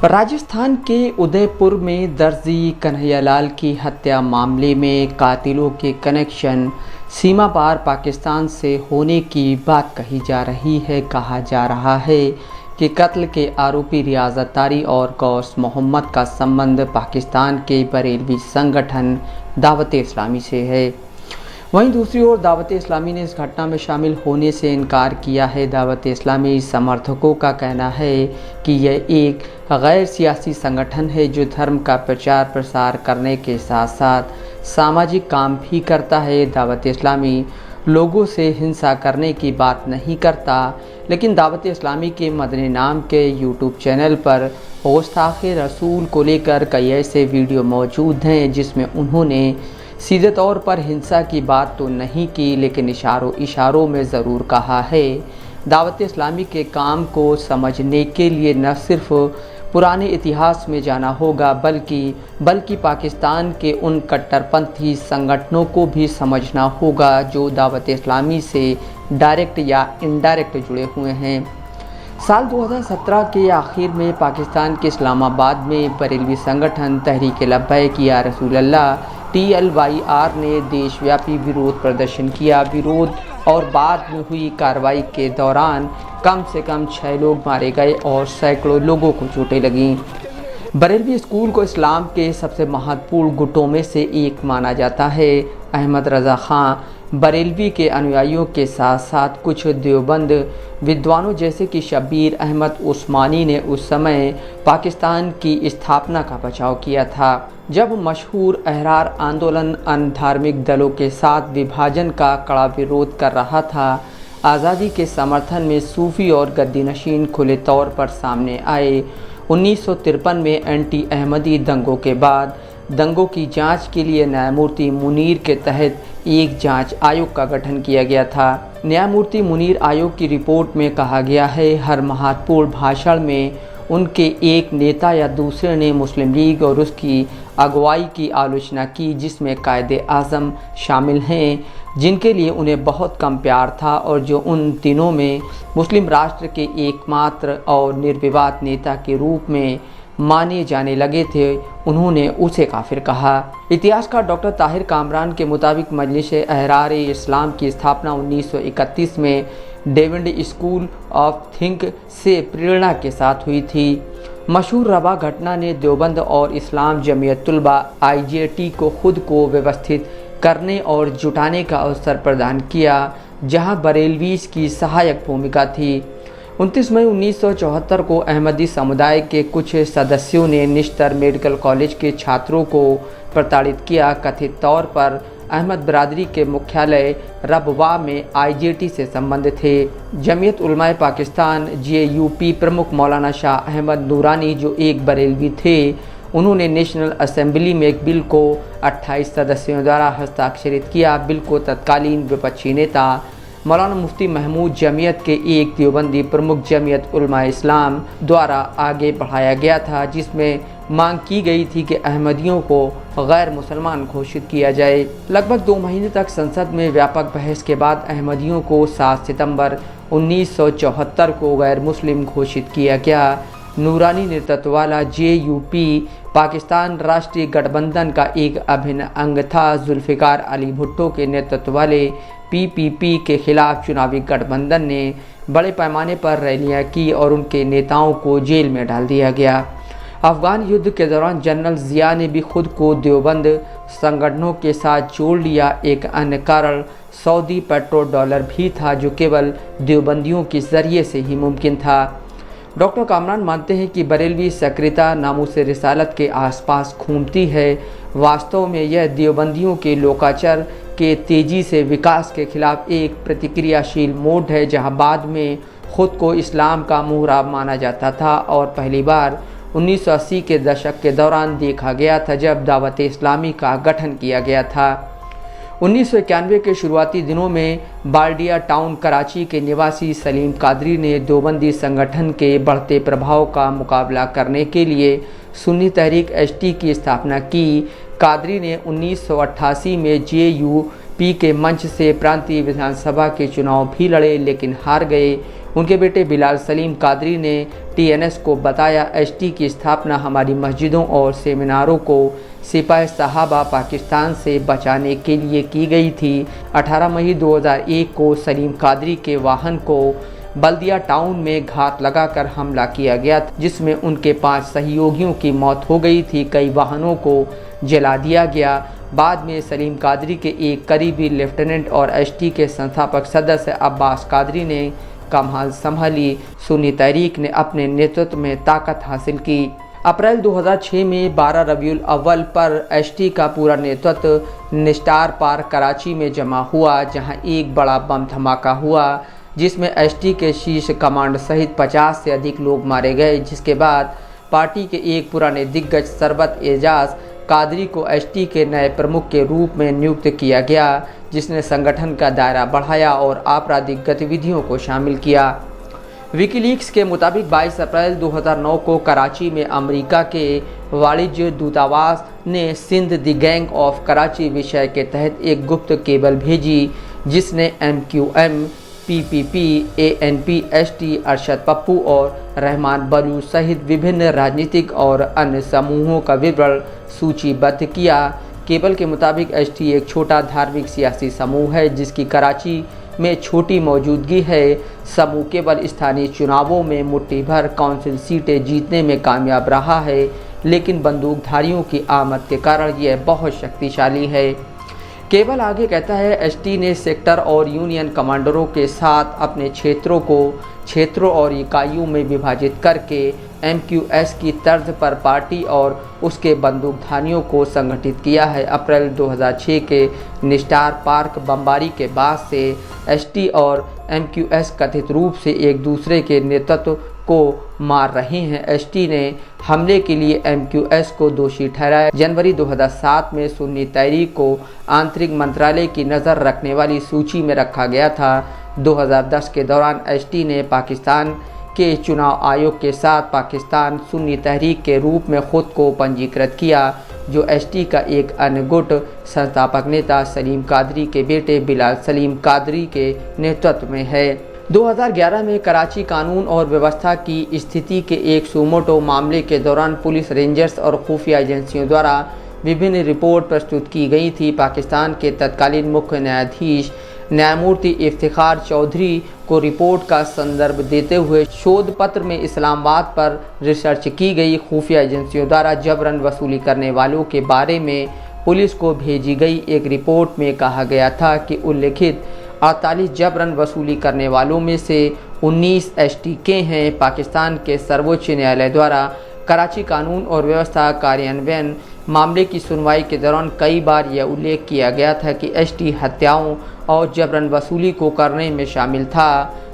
राजस्थान के उदयपुर में दर्जी कन्हैयालाल की हत्या मामले में कातिलों के कनेक्शन सीमा पार पाकिस्तान से होने की बात कही जा रही है। कहा जा रहा है कि कत्ल के आरोपी रियाज अत्तारी और गौस मोहम्मद का संबंध पाकिस्तान के बरेलवी संगठन दावत इस्लामी से है। वहीं दूसरी ओर दावत इस्लामी ने इस घटना में शामिल होने से इनकार किया है। दावत इस्लामी समर्थकों का कहना है कि यह एक गैर सियासी संगठन है जो धर्म का प्रचार प्रसार करने के साथ साथ सामाजिक काम भी करता है। दावत इस्लामी लोगों से हिंसा करने की बात नहीं करता, लेकिन दावत इस्लामी के मदनी नाम के यूट्यूब चैनल पर गुस्ताखे रसूल को लेकर कई ऐसे वीडियो मौजूद हैं जिसमें उन्होंने सीधे तौर पर हिंसा की बात तो नहीं की, लेकिन इशारों में ज़रूर कहा है। दावत इस्लामी के काम को समझने के लिए न सिर्फ पुराने इतिहास में जाना होगा बल्कि पाकिस्तान के उन कट्टरपंथी संगठनों को भी समझना होगा जो दावत इस्लामी से डायरेक्ट या इनडायरेक्ट जुड़े हुए हैं। साल 2017 के आखिर में पाकिस्तान के इस्लामाबाद में बरेलवी संगठन तहरीक-ए-लब्बैक या रसूल अल्लाह TLYR ने देशव्यापी विरोध प्रदर्शन किया। विरोध और बाद में हुई कार्रवाई के दौरान कम से कम 6 लोग मारे गए और सैकड़ों लोगों को चोटें लगीं। बरेलवी स्कूल को इस्लाम के सबसे महत्वपूर्ण गुटों में से एक माना जाता है। अहमद रज़ा ख़ान बरेलवी के अनुयायियों के साथ साथ कुछ देवबंद विद्वानों जैसे कि शब्बीर अहमद उस्मानी ने उस समय पाकिस्तान की स्थापना का बचाव किया था, जब मशहूर अहरार आंदोलन अन्य धार्मिक दलों के साथ विभाजन का कड़ा विरोध कर रहा था। आज़ादी के समर्थन में सूफ़ी और गद्दी नशीन खुले तौर पर सामने आए। 1953 में एंटी अहमदी दंगों के बाद दंगों की जांच के लिए न्यायमूर्ति मुनीर के तहत एक जांच आयोग का गठन किया गया था। न्यायमूर्ति मुनीर आयोग की रिपोर्ट में कहा गया है, हर महत्वपूर्ण भाषण में उनके एक नेता या दूसरे ने मुस्लिम लीग और उसकी अगुवाई की आलोचना की, जिसमें कायदे-आज़म शामिल हैं, जिनके लिए उन्हें बहुत कम प्यार था और जो उन दिनों में मुस्लिम राष्ट्र के एकमात्र और निर्विवाद नेता के रूप में माने जाने लगे थे। उन्होंने उसे काफिर कहा। इतिहासकार डॉक्टर ताहिर कामरान के मुताबिक मजलिस-ए-अहरार इस्लाम की स्थापना 1931 में डेविड स्कूल ऑफ थिंक से प्रेरणा के साथ हुई थी। मशहूर रवा घटना ने देवबंद और इस्लाम जमीयत-उल-तुलबा IJT को खुद को व्यवस्थित करने और जुटाने का अवसर प्रदान किया, जहां बरेलवीज की सहायक भूमिका थी। 29 मई 1974 को अहमदी समुदाय के कुछ सदस्यों ने निश्तर मेडिकल कॉलेज के छात्रों को प्रताड़ित किया। कथित तौर पर अहमद बरादरी के मुख्यालय रबवा में IJT से संबंध थे। जमीयत उलमाए पाकिस्तान JUP प्रमुख मौलाना शाह अहमद नूरानी, जो एक बरेलवी थे, उन्होंने नेशनल असेंबली में एक बिल को 28 सदस्यों द्वारा हस्ताक्षरित किया। बिल को तत्कालीन विपक्षी नेता मौलाना मुफ्ती महमूद जमीयत के एक देवबंदी प्रमुख जमीयत उलमाए इस्लाम द्वारा आगे बढ़ाया गया था, जिसमें मांग की गई थी कि अहमदियों को गैर मुसलमान घोषित किया जाए। लगभग 2 महीने तक संसद में व्यापक बहस के बाद अहमदियों को 7 सितंबर 1974 को गैर मुस्लिम घोषित किया गया। नूरानी नेतृत्व वाला JUP पाकिस्तान राष्ट्रीय गठबंधन का एक अभिन्न अंग था। जुल्फ़िकार अली भुट्टो के नेतृत्व वाले PPP के खिलाफ चुनावी गठबंधन ने बड़े पैमाने पर रैलियां की और उनके नेताओं को जेल में डाल दिया गया। अफगान युद्ध के दौरान जनरल ज़िया ने भी खुद को देवबंद संगठनों के साथ जोड़ लिया। एक अन्य कारण सऊदी पेट्रो डॉलर भी था, जो केवल देवबंदियों के जरिए से ही मुमकिन था। डॉक्टर कामरान मानते हैं कि बरेलवी सक्रियता नामूस रिसालत के आसपास घूमती है। वास्तव में यह देवबंदियों के लोकाचार के तेज़ी से विकास के खिलाफ एक प्रतिक्रियाशील मोड़ है, जहां बाद में खुद को इस्लाम का मुहराब माना जाता था और पहली बार 1980 के दशक के दौरान देखा गया था, जब दावत इस्लामी का गठन किया गया था। 1991 के शुरुआती दिनों में बाल्डिया टाउन कराची के निवासी सलीम कादरी ने देवबंदी संगठन के बढ़ते प्रभाव का मुकाबला करने के लिए सुन्नी तहरीक HT की स्थापना की। कादरी ने 1988 में पी के मंच से प्रांतीय विधानसभा के चुनाव भी लड़े लेकिन हार गए। उनके बेटे बिलाल सलीम कादरी ने टीएनएस को बताया, एसटी की स्थापना हमारी मस्जिदों और सेमिनारों को सिपाही साहबा पाकिस्तान से बचाने के लिए की गई थी। 18 मई 2001 को सलीम कादरी के वाहन को बल्दिया टाउन में घात लगाकर हमला किया गया, जिसमें उनके 5 सहयोगियों की मौत हो गई थी। कई वाहनों को जला दिया गया। बाद में सलीम कादरी के एक करीबी लेफ्टिनेंट और एसटी के संस्थापक सदस्य अब्बास कादरी ने कमान संभाली। सुन्नी तहरीक ने अपने नेतृत्व में ताकत हासिल की। अप्रैल 2006 में 12 रबीउल अव्वल पर एसटी का पूरा नेतृत्व निस्टार पार्क कराची में जमा हुआ, जहां एक बड़ा बम धमाका हुआ जिसमें एसटी के शीर्ष कमांड सहित 50 से अधिक लोग मारे गए। जिसके बाद पार्टी के एक पुराने दिग्गज सरबत एजाज कादरी को एसटी के नए प्रमुख के रूप में नियुक्त किया गया, जिसने संगठन का दायरा बढ़ाया और आपराधिक गतिविधियों को शामिल किया। विकीलीक्स के मुताबिक 22 अप्रैल 2009 को कराची में अमेरिका के वाणिज्य दूतावास ने Sindh the gang of Karachi विषय के तहत एक गुप्त केबल भेजी, जिसने MQM, PPP, ANP, ST, Arshad Pappu और रहमान बलू सहित विभिन्न राजनीतिक और अन्य समूहों का विवरण सूचीबद्ध किया। केबल के मुताबिक ST एक छोटा धार्मिक सियासी समूह है जिसकी कराची में छोटी मौजूदगी है। समूह केवल स्थानीय चुनावों में मुट्ठी भर काउंसिल सीटें जीतने में कामयाब रहा है, लेकिन बंदूकधारियों की आमद के कारण यह बहुत शक्तिशाली है। केबल आगे कहता है, एसटी ने सेक्टर और यूनियन कमांडरों के साथ अपने क्षेत्रों को क्षेत्रों और इकाइयों में विभाजित करके MQS की तर्ज पर पार्टी और उसके बंदूकधारियों को संगठित किया है। अप्रैल 2006 के निस्टार पार्क बमबारी के बाद से एसटी और MQS कथित रूप से एक दूसरे के नेतृत्व को मार रहे हैं। एसटी ने हमले के लिए MQS को दोषी ठहराया। जनवरी 2007 में सुन्नी तहरीक को आंतरिक मंत्रालय की नज़र रखने वाली सूची में रखा गया था। 2010 के दौरान एसटी ने पाकिस्तान के चुनाव आयोग के साथ पाकिस्तान सुन्नी तहरीक के रूप में खुद को पंजीकृत किया, जो एसटी का एक अन्य गुट संस्थापक नेता सलीम कादरी के बेटे बिलाल सलीम कादरी के नेतृत्व में है। 2011 में कराची कानून और व्यवस्था की स्थिति के एक सुमोटो मामले के दौरान पुलिस, रेंजर्स और खुफिया एजेंसियों द्वारा विभिन्न रिपोर्ट प्रस्तुत की गई थी। पाकिस्तान के तत्कालीन मुख्य न्यायाधीश न्यायमूर्ति इफ्तिखार चौधरी को रिपोर्ट का संदर्भ देते हुए शोध पत्र में इस्लामाबाद पर रिसर्च की गई खुफिया एजेंसियों द्वारा जबरन वसूली करने वालों के बारे में पुलिस को भेजी गई एक रिपोर्ट में कहा गया था कि उल्लेखित 48 जबरन वसूली करने वालों में से 19 एसटी के हैं। पाकिस्तान के सर्वोच्च न्यायालय द्वारा कराची कानून और व्यवस्था कार्यान्वयन मामले की सुनवाई के दौरान कई बार यह उल्लेख किया गया था कि एसटी हत्याओं और जबरन वसूली को करने में शामिल था।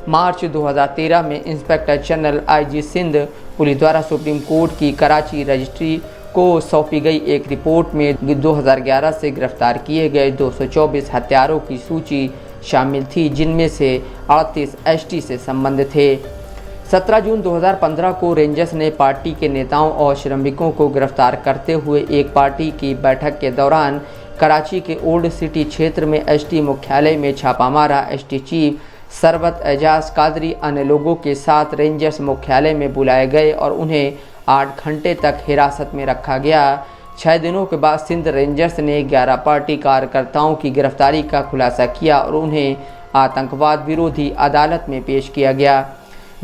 मार्च 2013 में inspector general IG Sindh police द्वारा सुप्रीम कोर्ट की कराची रजिस्ट्री को सौंपी गई एक रिपोर्ट में 2011 से गिरफ्तार किए गए 224 हत्यारों की सूची शामिल थी, जिनमें से 38 एसटी से संबंधित थे। 17 जून 2015 को रेंजर्स ने पार्टी के नेताओं और श्रमिकों को गिरफ्तार करते हुए एक पार्टी की बैठक के दौरान कराची के ओल्ड सिटी क्षेत्र में एसटी मुख्यालय में छापा मारा। एसटी चीफ सरबत एजाज कादरी अन्य लोगों के साथ रेंजर्स मुख्यालय में बुलाए गए और उन्हें 8 घंटे तक हिरासत में रखा गया। 6 दिनों के बाद सिंध रेंजर्स ने 11 पार्टी कार्यकर्ताओं की गिरफ्तारी का खुलासा किया और उन्हें आतंकवाद विरोधी अदालत में पेश किया गया।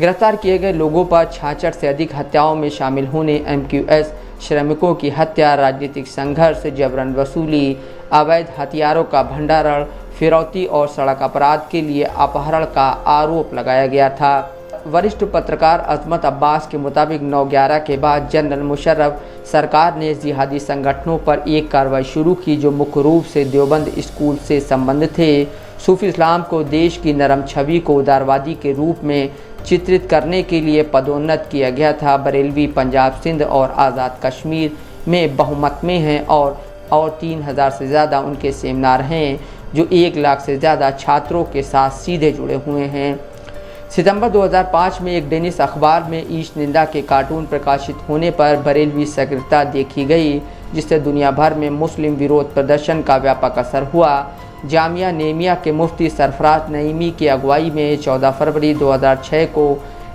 गिरफ्तार किए गए लोगों पर 66 से अधिक हत्याओं में शामिल होने, MQS श्रमिकों की हत्या, राजनीतिक संघर्ष, जबरन वसूली, अवैध हथियारों का भंडारण, फिरौती और सड़क अपराध के लिए अपहरण का आरोप लगाया गया था। वरिष्ठ पत्रकार अजमत अब्बास के मुताबिक 9/11 के बाद जनरल मुशर्रफ सरकार ने जिहादी संगठनों पर एक कार्रवाई शुरू की जो मुख्य रूप से देवबंद स्कूल से संबंधित थे। सूफी इस्लाम को देश की नरम छवि को उदारवादी के रूप में चित्रित करने के लिए पदोन्नत किया गया था। बरेलवी पंजाब, सिंध और आज़ाद कश्मीर में बहुमत में हैं और 3000 से ज़्यादा उनके सेमिनार हैं जो 1 लाख से ज़्यादा छात्रों के साथ सीधे जुड़े हुए हैं। सितंबर 2005 में एक डेनिश अखबार में ईश निंदा के कार्टून प्रकाशित होने पर बरेलवी सक्रियता देखी गई, जिससे दुनिया भर में मुस्लिम विरोध प्रदर्शन का व्यापक असर हुआ। जामिया नेमिया के मुफ्ती सरफराज नईमी की अगुवाई में 14 फरवरी 2006 को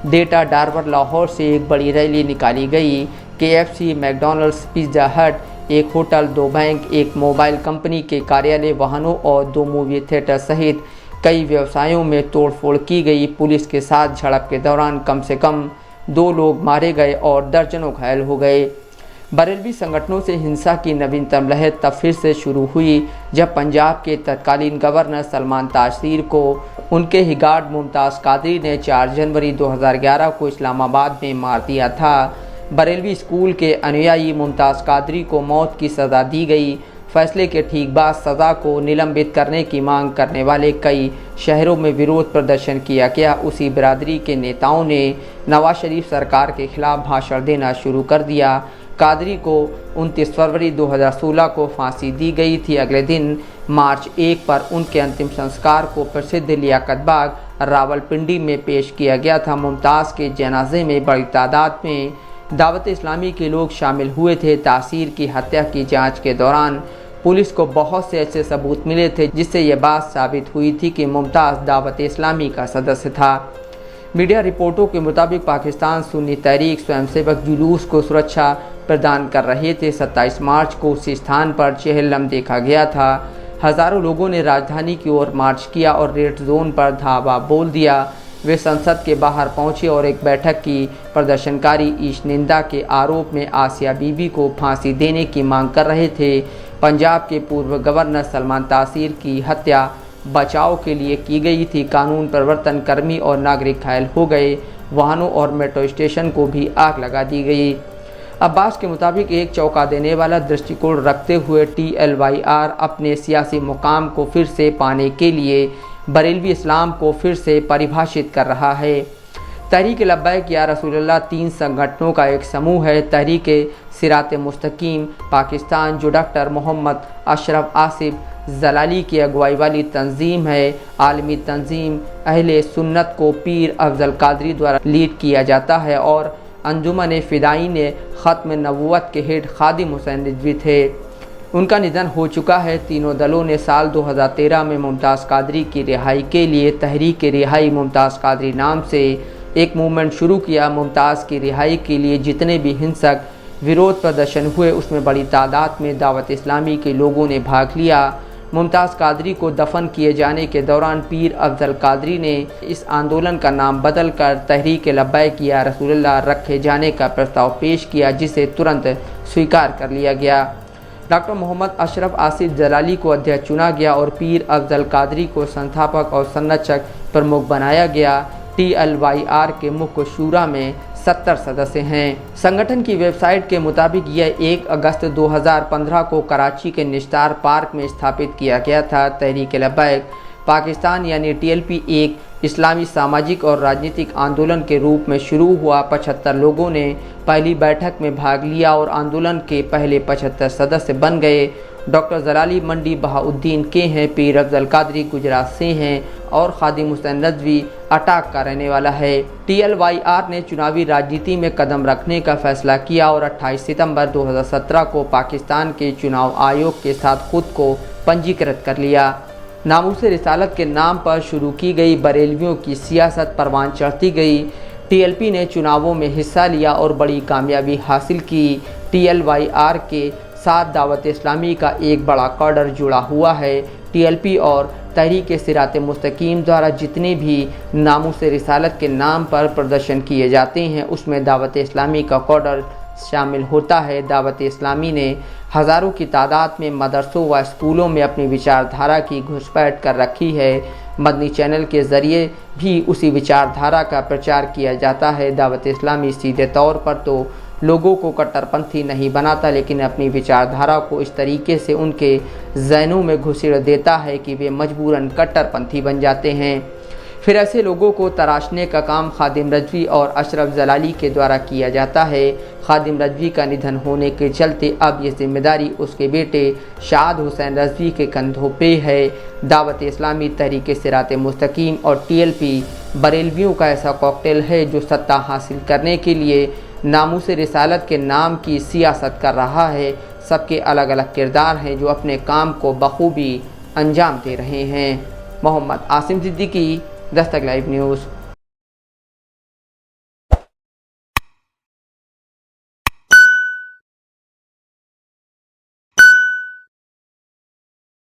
डेटा डार्वर लाहौर से एक बड़ी रैली निकाली गई। KFC, मैकडॉनल्ड्स, पिज़्ज़ा हट, एक होटल, 2 बैंक, एक मोबाइल कंपनी के कार्यालय, वाहनों और 2 मूवी थिएटर सहित कई व्यवसायों में तोड़फोड़ की गई। पुलिस के साथ झड़प के दौरान कम से कम 2 लोग मारे गए और दर्जनों घायल हो गए। बरेलवी संगठनों से हिंसा की नवीनतम लहर तब फिर से शुरू हुई जब पंजाब के तत्कालीन गवर्नर सलमान तासीर को उनके ही गार्ड मुमताज़ कादरी ने 4 जनवरी 2011 को इस्लामाबाद में मार दिया था। बरेलवी स्कूल के अनुयायी मुमताज़ कादरी को मौत की सज़ा दी गई। फैसले के ठीक बाद सज़ा को निलंबित करने की मांग करने वाले कई शहरों में विरोध प्रदर्शन किया गया। उसी बिरादरी के नेताओं ने नवाज शरीफ सरकार के खिलाफ भाषण देना शुरू कर दिया। कादरी को 29 फरवरी 2016 को फांसी दी गई थी। अगले दिन मार्च 1 पर उनके अंतिम संस्कार को प्रसिद्ध लियाकत बाग रावलपिंडी में पेश किया गया था। मुमताज़ के जनाजे में बड़ी तादाद में दावत इस्लामी के लोग शामिल हुए थे। तासीर की हत्या की जांच के दौरान पुलिस को बहुत से ऐसे सबूत मिले थे जिससे यह बात साबित हुई थी कि मुमताज़ दावत इस्लामी का सदस्य था। मीडिया रिपोर्टों के मुताबिक पाकिस्तान सुन्नी तहरीक स्वयंसेवक जुलूस को सुरक्षा प्रदान कर रहे थे। 27 मार्च को उसी स्थान पर चहलम देखा गया था। हज़ारों लोगों ने राजधानी की ओर मार्च किया और रेड जोन पर धावा बोल दिया। वे संसद के बाहर पहुंचे और एक बैठक की। प्रदर्शनकारी ईश निंदा के आरोप में आसिया बीबी को फांसी देने की मांग कर रहे थे। पंजाब के पूर्व गवर्नर सलमान तासीर की हत्या बचाव के लिए की गई थी। कानून प्रवर्तन कर्मी और नागरिक घायल हो गए। वाहनों और मेट्रो स्टेशन को भी आग लगा दी गई। अब्बास के मुताबिक एक चौंका देने वाला दृष्टिकोण रखते हुए TLYR अपने सियासी मुकाम को फिर से पाने के लिए बरेलवी इस्लाम को फिर से परिभाषित कर रहा है। तहरीक लब्बैक या रसूलुल्लाह 3 संगठनों का एक समूह है। तहरीक सिरात मुस्तकीम पाकिस्तान, जो डॉक्टर मोहम्मद अशरफ आसिफ जलाली की अगुवाई वाली तंजीम है। आलमी तंजीम अहले सुन्नत को पीर अफजल कादरी द्वारा लीड किया जाता है और अंजुमन फ़िदाईन ख़त्म नबूवत के हेड खादिम हुसैन रिजवी थे। उनका निधन हो चुका है। तीनों दलों ने साल 2013 में मुमताज़ कादरी की रिहाई के लिए तहरीक रिहाई मुमताज़ कादरी नाम से एक मूवमेंट शुरू किया। मुमताज़ की रिहाई के लिए जितने भी हिंसक विरोध प्रदर्शन हुए उसमें बड़ी तादाद में दावत इस्लामी के लोगों ने भाग लिया। मुमताज़ कादरी को दफन किए जाने के दौरान पीर अफजल कादरी ने इस आंदोलन का नाम बदलकर तहरीक लब्बैक या रसूलुल्लाह रखे जाने का प्रस्ताव पेश किया, जिसे तुरंत स्वीकार कर लिया गया। डॉक्टर मोहम्मद अशरफ आसिफ जलाली को अध्यक्ष चुना गया और पीर अफजल कादरी को संस्थापक और संरक्षक प्रमुख बनाया गया। TLYR के मुख्य शूरा में 70 सदस्य हैं। संगठन की वेबसाइट के मुताबिक यह 1 अगस्त 2015 को कराची के निस्तार पार्क में स्थापित किया गया था। तहरीक लब्बैक पाकिस्तान यानी TLP एक इस्लामी सामाजिक और राजनीतिक आंदोलन के रूप में शुरू हुआ। 75 लोगों ने पहली बैठक में भाग लिया और आंदोलन के पहले 75 सदस्य बन गए। डॉक्टर जलाली मंडी बहाउद्दीन के हैं, पीर अफजल कादरी गुजरात से हैं और खादिम हुसैन रिजवी अटाक का रहने वाला है। TLYR ने चुनावी राजनीति में कदम रखने का फैसला किया और 28 सितंबर 2017 को पाकिस्तान के चुनाव आयोग के साथ खुद को पंजीकृत कर लिया। नामूस रिसालत के नाम पर शुरू की गई बरेलवियों की सियासत परवान चढ़ती गई। TLP ने चुनावों में हिस्सा लिया और बड़ी कामयाबी हासिल की। TLYR के साथ दावत इस्लामी का एक बड़ा कॉर्डर जुड़ा हुआ है। TLP और तहरीक सिरात मुस्तकीम द्वारा जितने भी नामूस रिसालत के नाम पर प्रदर्शन किए जाते हैं उसमें दावत इस्लामी का कॉर्डर शामिल होता है। दावत इस्लामी ने हज़ारों की तादाद में मदरसों व स्कूलों में अपनी विचारधारा की घुसपैठ कर रखी है। मदनी चैनल के ज़रिए भी उसी विचारधारा का प्रचार किया जाता है। दावत इस्लामी सीधे तौर पर तो लोगों को कट्टरपंथी नहीं बनाता, लेकिन अपनी विचारधारा को इस तरीके से उनके ज़हनों में घुसेड़ देता है कि वे मजबूरन कट्टरपंथी बन जाते हैं। फिर ऐसे लोगों को तराशने का काम खादिम रिजवी और अशरफ जलाली के द्वारा किया जाता है। खादिम रिजवी का निधन होने के चलते अब ये जिम्मेदारी उसके बेटे शाद हुसैन रिजवी के कंधों पे है। दावत इस्लामी, तहरीक सिरात मुस्तकीम और TLP बरेलवियों का ऐसा कॉकटेल है जो सत्ता हासिल करने के लिए नामूस रिसालत के नाम की सियासत कर रहा है। सबके अलग अलग किरदार हैं जो अपने काम को बखूबी अंजाम दे रहे हैं। Mohammad Asim Siddiqui, Dastak live news.